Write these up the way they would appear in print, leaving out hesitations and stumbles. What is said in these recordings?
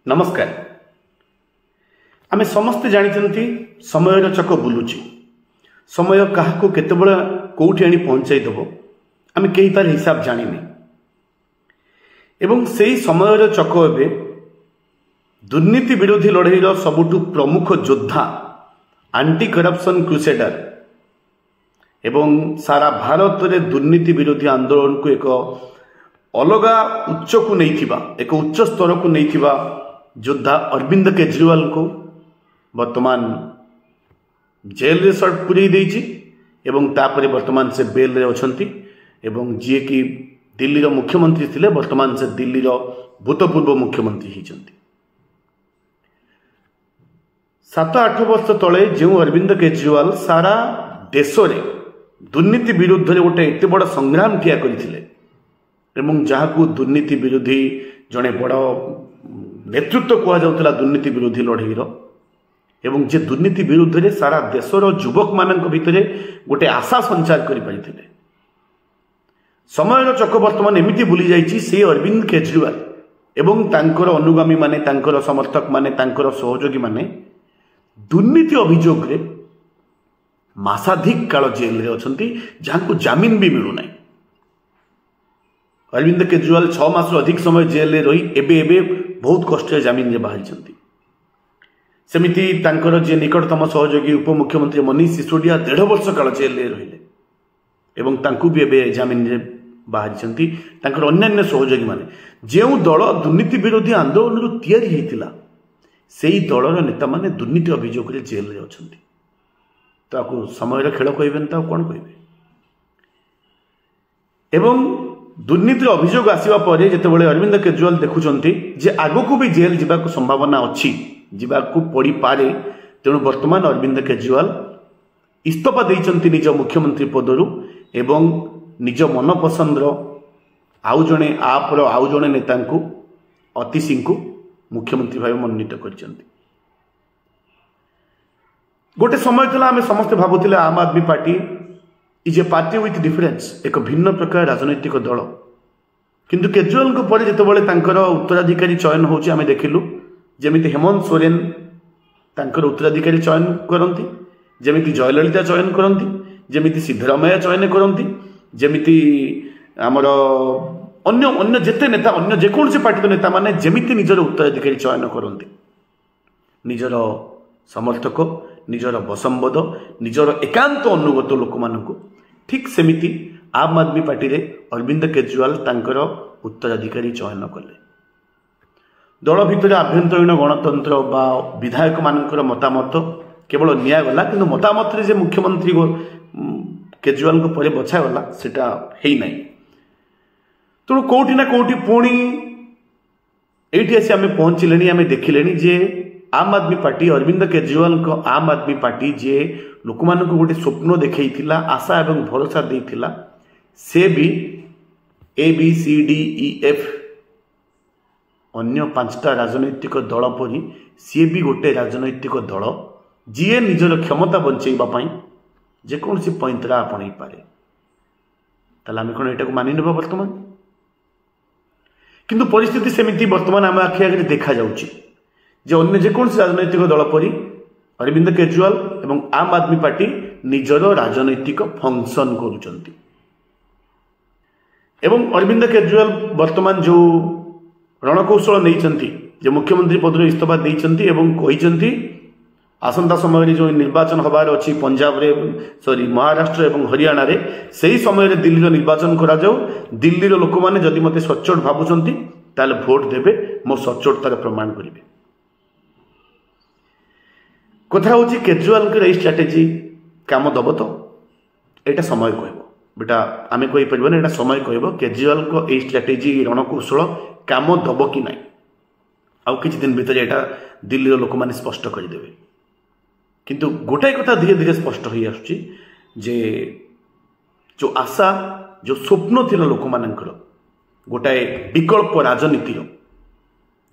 नमस्कार। आमे समस्ते जानी समय चक बुलुची समय क्या केतबेला कौटी आनी पहुंचाई देव आमे कहीं तार हिसाब जानी एवं से समय चक एवं दुर्नीति विरोधी लड़ाई सबुठु प्रमुख योद्धा आंटी करप्शन क्रुसेडर एवं सारा भारत में दुर्नीति विरोधी आंदोलन को एक अलग उच्च को नहीं एक उच्च स्तर को नहीं योद्धा अरविंद केजरीवाल को वर्तमान जेल रे सर्ट पुरई देइछि एवं तापरे वर्तमान से बेल रे अछंती एवं जे कि दिल्ली रो मुख्यमंत्री थिले वर्तमान से दिल्ली रो भूतपूर्व मुख्यमंत्री हिचंती। 7-8 वर्ष तले जो अरविंद केजरीवाल सारा देश रे दुर्नीति विरुद्ध रे गोटे एते बड़ संग्राम ठिया करथिले एवं जहाकू दुर्नीति विरोधी जड़े बड़ नेतृत्व कह जाउतला दुर्नीति विरोधी लड़ाईर एवं जे दुर्नीति विरुद्ध रे सारा देशर युवक मानक भितरे गोटे आशा संचार करि परिथिले। समय चक वर्तमान एमिति बुली जाइछि से अरविंद केजरीवाल एवं तांकर अनुगामी माने तांकर समर्थक माने तांकर सहयोगी माने दुर्नीति अभियोग रे मासाधिक काल जेल रे अछंती जहां जामिन भी मिलु नाही। अरविंद केजरीवाल 6 मास अधिक समय जेल रे रही एबे बहुत कष्ट जामिन रे बाहरी चंती। सेमिति तांकर जे निकटतम सहयोगी उपमुख्यमंत्री मनीष सिसोदिया 1.5 वर्ष काल जेल रे रहिले एवं तांकु भी एबे जामिन रे बाहरी चंती। तांकर अन्य सहयोगी माने जेउ दल दुर्नीति विरोधी आंदोलन रु तयारी हेतिला सेही दलर नेता माने दुर्नीति अभियोग रे जेल रे अछंती। ताकू समय खेल कहबेन ता कोन कहबे एवं दुर्नीति अभियोग आसवा पर जितेबाला अरविंद केजरीवाल देखुंटे जे आगक भी जेल जावाक संभावना अच्छी जावाक पड़ पारे तेणु वर्तमान अरविंद केजरीवाल इस्तीफा देइचंती निज मुख्यमंत्री पदरु एवं निज मनपसंद आउ जड़े आप्र आउ जड़े नेता अतिशी को मुख्यमंत्री भाव मनोनीत करछंती। गोटे समय था आम समस्ते भावुले आम आदमी party is a party with difference एक भिन्न प्रकार राजनैतिक दल किंतु केजरीवाल पर जितेबाला तांकर उत्तराधिकारी चयन होची आमे देखिलु जेमिति हेमंत सोरेन तांकर उत्तराधिकारी चयन करंती जेमिति जयललिता चयन करंती जेमिति सिद्धरामैया चयन करंती जेमिति आमर अन्य अन्य जेते नेता अन्य जेकोसी पार्टी नेता माने जेमिति निजर उत्तराधिकारी चयन करंती निजर समर्थक निजर बसंबद निजर एकांत अनुगत लोक मानक ठीक सेमिति आम आदमी पार्टी रे अरविंद केजरीवाल तांकर उत्तराधिकारी चयन कले। दल भितर आभ्यंतरीण गणतंत्र बा विधायक मानकर मतामत केवल निगला कि मतामत रे जे मुख्यमंत्री केजरीवाल को परे बछागला सेटा हेई नाही। तेणु कोठी ना कोठी पुणी एठी आसी आमे पहुंचलेनी आमे देखिलेनी जे आम आदमी पार्टी अरविंद केजरीवाल को आम आदमी पार्टी जे लोक मान गोटे स्वप्न देखा आशा एवं भरोसा देइथिला से भी ABCDEF अन्य 5टा राजनैतिक दल परी सी भी गोटे राजनैतिक दल जी निजर क्षमता बंचेबा जेकोसी पैंतरा आपणई पारे ताले आमे कोन एटाको मानि नेबा वर्तमान किंतु परिस्थिति सेमिति वर्तमान आम आखि आगे देखा जाउची जे अन्य जेकोसी राजनैतिक दल परी अरविंद केजरीवाल एवं आम आदमी पार्टी निजर राजनैतिक फंक्शन करुचंती एवं अरविंद केजरीवाल वर्तमान जो रणकौशल नहीं जे मुख्यमंत्री पद इस्तीफा देइचंती एवं कहिचंती आसंता समय जो निर्वाचन हबार अच्छी पंजाब रे सॉरी महाराष्ट्र एवं हरियाणा रे सही समय दिल्ली निर्वाचन करा जाऊ दिल्ली लोक माने जदि मते सच्चोट भाबुचंती ताले भोट देबे मो सच्चोटतार प्रमाण करिवे। कथा हूँ केजरीवाल स्ट्राटेजी काम दब तो यहाँ समय कह बेटा आम कहीपर यहाँ समय कह केजरीवाल को यही स्ट्राटेजी रणकौशल काम दब कि ना आउ किछि दिन भितर यहाँ दिल्ली लोक मैंने स्पष्ट करदे किंतु गोटाए कथा धीरे धीरे स्पष्ट हो आसुची जे जो आशा जो स्वप्न थिला लोक मानकर गोटाए विकल्प राजनीतिर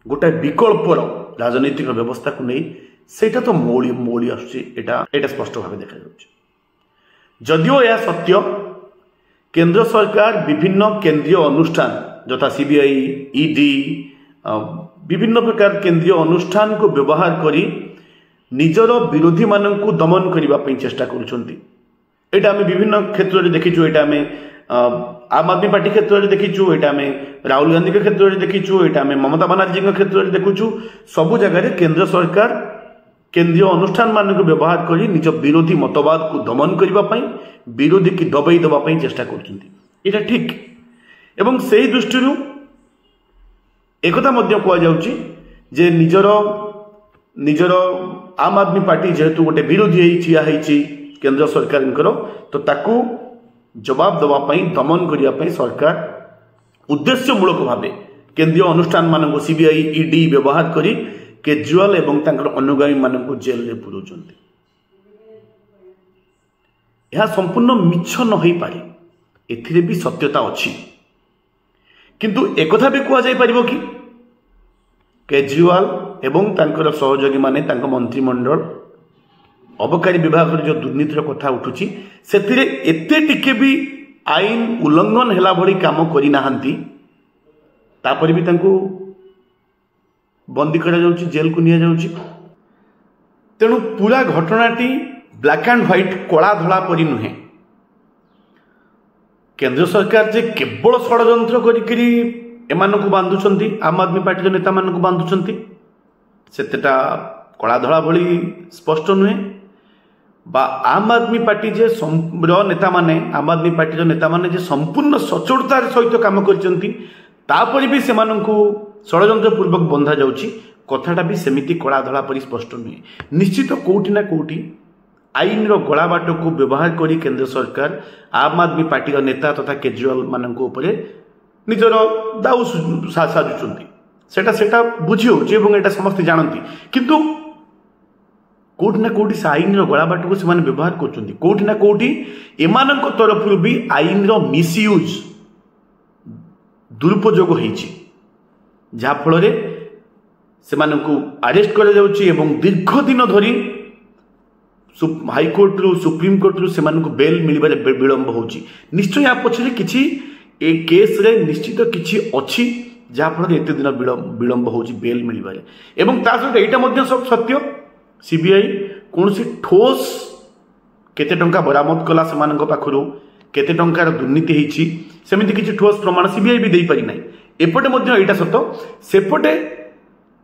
गोटाए विकल्पर राजनीतिक व्यवस्था को नहीं सेटा तो मौली मौली आसुची स्पष्ट भाव देखा जदिओ यह सत्य केंद्र सरकार विभिन्न केंद्रीय अनुष्ठान जथा CBI ED विभिन्न प्रकार केंद्रीय अनुष्ठान को व्यवहार करी निजर विरोधी मानक दमन करने चेष्टा करा आम विभिन्न क्षेत्र में देखीचु यहाँ आम आम आदमी पार्टी क्षेत्र में देखीचु यहाँ आम राहुल गांधी के क्षेत्र में देखीचु यहाँ आम ममता बानार्जी क्षेत्र में देखुचु सबु जगह केंद्र सरकार केंद्रीय अनुष्ठान मानक व्यवहार करी निज विरोधी मतवाद को दमन करने विरोधी की दबाई देवाई चेष्टा कर ठीक एवं से दृष्टि एकथा जे निजर निजर आम आदमी पार्टी जेहेतु गोटे विरोधी ठिया केंद्र सरकार तो ताकू जवाब देवाई दमन करने सरकार उद्देश्यमूलक भाव केंद्रीय अनुष्ठान मानक सीबीआई ईडी व्यवहार करी केजरीवाल एवं तांकर अनुगामी मानक जेल में पुरौंट यह संपूर्ण मिछ न हो पारे एथिरे भी सत्यता अच्छी किंतु एकथा भी कह जाई परिबो कि केजरीवाल एवं तांकर सहयोगी माने तांकर मंत्रिमंडल अबकारी विभाग जो दुर्नीतिर कथा उठुची सेतिरे एते टिके भी आईन उल्लंघन हेला भली काम करि नाहंती तापर भी तांको बंदी करा जाउची जेल को निया जाउची तेणु पूरा घटनाटी ब्लैक एंड व्हाइट कला धला परी नुहे केंद्र सरकार जे केवल षड्यंत्र करी एमानकु बांधुचंती आम आदमी पार्टी नेता मानकु बांधुचंती सेतेटा कला धला भली स्पष्ट नुहे बा आम आदमी पार्टी जे नेता माने आम आदमी पार्टी नेता माने जे संपूर्ण सचोटतार सहित काम करचंती तापर भी सेमानकु षड्यंत्र पूर्वक बंधा जाउची कथाटा भी सेमिति कला धला परी स्पष्ट नुहे निश्चित कोउटी ना कोउटी आईन रो गला बाट को व्यवहार करी केंद्र सरकार आम आदमी पार्टी नेता तथा केजरीवाल मानक उपरे निजर दाऊ साजुचंती सेटा बुझी होची एवं एटा समस्त जानती किंतु कोठी ना कोठी से आईन रो गला बाट को से व्यवहार करचंती कोठी ना कोठी एमानक तरफ भी आईन रो मिसयूज दुरुपयोग होईची जहा फल रे सेमानकु अरेस्ट करा जाउची एवं दीर्घ दिन धरी हाईकोर्ट रु सुप्रीम कोर्ट रु सेमानकु बेल मिलबारे विलंब होची निश्चय या पछरे किछि ए केस रे निश्चित किछि अछि जहा फल एते दिन विलंब होची बेल मिलबारे एवं ता सहित एटा मध्ये सब सत्य सीबीआई कोनसी ठोस केते टंका बरामद कला सेमानक पाखरु केते टंकार दुर्नीति हेछि सेमिति किछि ठोस प्रमाण सीबीआई भी देई पारि नै एपटे मध्ये एटा सत्य सेपटे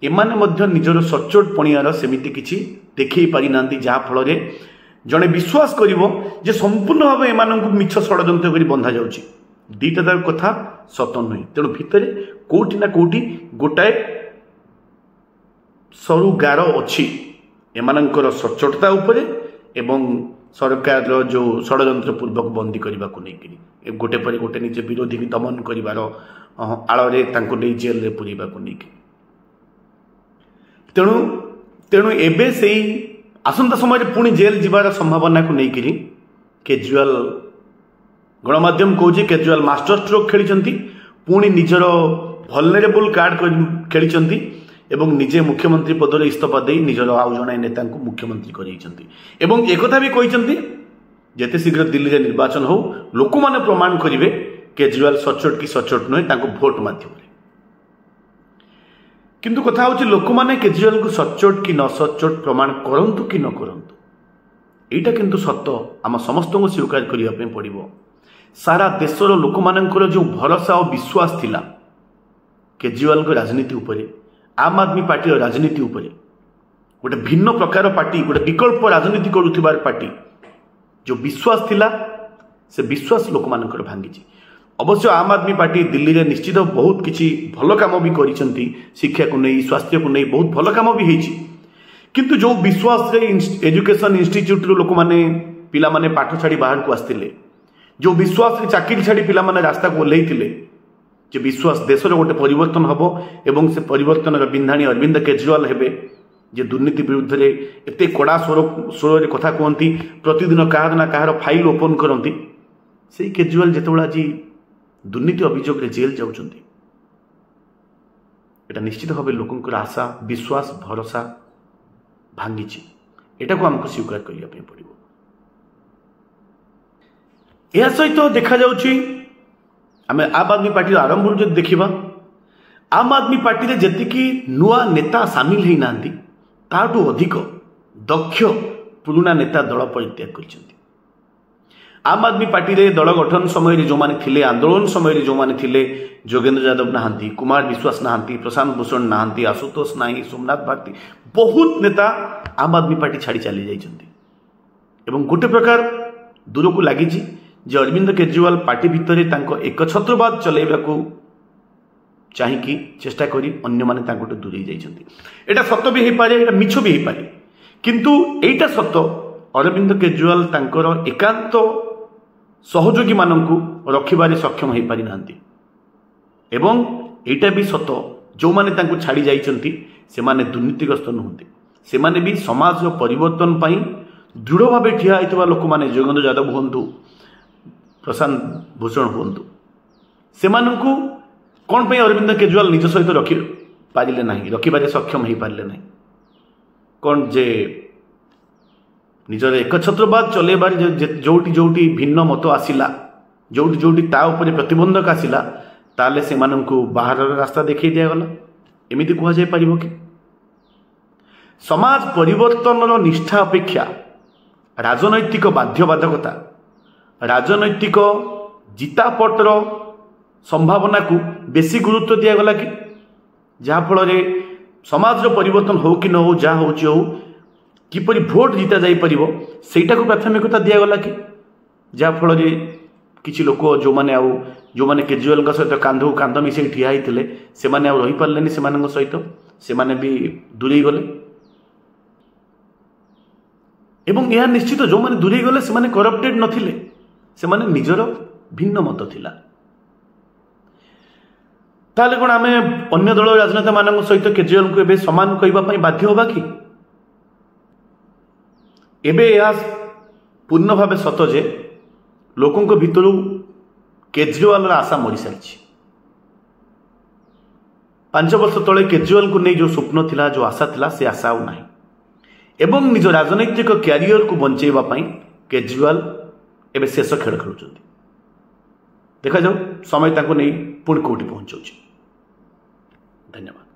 एमाने मध्ये निजर सचोट पणियार सेमिति किछि देखै पारि नांती जहा फल रे जणे विश्वास करिवो जे संपूर्ण भाव एमानकु मिछ षड्यंत्र करी बंधा जाउची दीटा कथा सत नुहे तेणु भितर कोठी ना कोठी गोटाए सरु गार अच्छी एमानंकर सचोटता उपरे एवं सरकार जो षड्यंत्र पूर्वक बंदी करने को लेकिन गोटे पर गोटे निज विरोधी की दमन कर आड़े नहीं जेल में पुरवा को लेकिन तेणु तेणु एबे से आसंता समय पुणी जेल जीवार संभावना को लेकिन केजरीवाल गणमाध्यम कौचे केजरीवाल मास्टर स्ट्रोक खेली पुणी निजर भलनेरेबल कार्ड खेली एवं निजे मुख्यमंत्री पदर इस्तीफा दे निजर आउ जड़े नेता मुख्यमंत्री कर एकथा भी कहते जिते शीघ्र दिल्ली में निर्वाचन हो लोक मैंने प्रमाण करेंगे केजरीवाल सचोट कि सचोट नुहे भोट माध्यम किंतु कथा हूँ लोक मैंने केजरीवाल को सचोट कि न सचोट प्रमाण करंतु कि न करंतु एटा किंतु सत्य आम समस्त को स्वीकार करने पड़ो सारा देशर लोक मानकर जो भरोसा और विश्वास थिला केजरीवाल को राजनीति उपरे आम आदमी पार्टी राजनीति उपरे गोटे भिन्न प्रकार पार्टी गोटे विकल्प राजनीति करुथिबार पार्टी जो विश्वास थिला से विश्वास लोक मानकर भांगी अवश्य आम आदमी पार्टी दिल्ली रे निश्चित बहुत किछि भल काम भी करिसेंती शिक्षा को नहीं स्वास्थ्य को नहीं बहुत भल काम भी हेछि किंतु जो विश्वास रे एजुकेशन इंस्टीट्यूट रो लोक माने पिला माने पाठ छाड़ी बाहर को आस्तिले जो विश्वास चाकरी छाड़ी पिला माने रास्ता को ओल्लैथिले जे विश्वास देशर गोटे परिवर्तन हम एवं से परिवर्तन बिंधाणी अरविंद केजरीवाल हेबे जे दुर्नीति विरुद्ध रे एते कड़ा स्वर कथा कहती प्रतिदिन कहार ना कहार फाइल ओपन करती से केजरीवाल जितेबाला आज दुर्नीति अभियोग जेल जाउछंती एटा निश्चित भाव लोकंकर आशा विश्वास भरोसा भांगी एटा को हमको स्वीकार करने पड़ो यह सहित देखा जाउछि आम आम आदमी पार्टी आरंभ जो देखा आम आदमी पार्टी जेतिकी नुआ नेता सामिल होई नांदी ताठू अधिक दक्ष पुराना नेता दल परित्याग करछन्ती। आम आदमी पार्टी रे दल गठन समय जो माने थिले, आंदोलन समय जो माने थिले, जोगेंद्र यादव नहांती, कुमार विश्वास नहांती, प्रशांत भूषण नहांती, आशुतोष नाही, सोमनाथ भारती, बहुत नेता आम आदमी पार्टी छाड़ी चली जाइछन्ती। एवं गोटे प्रकार दूर को लगी जे अरविंद केजरीवाल पार्टी भितर तांको एकछत्रवाद चलेबाकू चाहिए चेष्टा करी अन्य माने तांको दूरे जाइछन्ती। एटा सत्य भी हेपारे, एटा मिछ भी हेपारे, किंतु एटा सत्य अरविंद केजरीवाल तांकर एकांत सहयोगी माननकू रखिबारे सक्षम हो पारि नांती। एवं एटा भी सत्य जो माने तांको छाड़ी जाइछन्ती से माने दुर्नीतिग्रस्त नुहंती, से माने भी समाज परिवर्तन पई दृढ़ भाव ठिया होइतबा लोक माने जोगेंद्र यादव हुंतु, प्रशांत भूषण हुंतु, से माननकू कौन पे अरविंद केजरीवाल निज सहित रखि पारिले नाही, रखिबारे सक्षम हो पारिले नाही। कौन जे निजर एकछत्रवाद चलेबार जोटी जोटी भिन्न मत आसिला, जोटी जोटी ता उपरे प्रतिबंधक आसिला, ताले से माननकू बाहर रास्ता देखै दियागला, एमिति कुहा जाय परिबो कि? समाज परिवर्तन निष्ठा अपेक्षा राजनैतिक बाध्यबाधकता, राजनैतिक जितापटर संभावना को बेसी गुरुत्व दियागला कि? जहाँफल समाज परिवर्तन हो कि न हो, जहाँ हो किपरि भोट जीता जाई परिबो सेटा को प्राथमिकता दियागला कि? जहाँफल किछि लोक जो माने केजरीवाल सहित कांध कांध मिसई ठिया होइतिले से माने आ रही पारलेनी, सेमानक सहित से माने भी दूरे गले। एवं यह निश्चित जो माने दूरे गले से माने करप्टेड नथिले, से माने निजर भिन्न मत थिला। ताले कोन आमे अन्य दल राजनेता मानक सहित केजरीवाल को एबे समान कहबा पई बाध्य होबा कि? एबे या पूर्ण भाव सत जे लोकों भितर केजरीवाल आशा मरी सारी। 5 वर्ष तले केजरीवाल को नहीं जो स्वप्न थिला, जो आशा थिला, से आशा ना एवं निज राजनैतिक क्यारियर को बंचेबा पई केजरीवाल एबे शेष खेल खेलुछन्ती। देखा जाऊ समय ताको नहीं पुणी कोठी पहुंचुछि। धन्यवाद।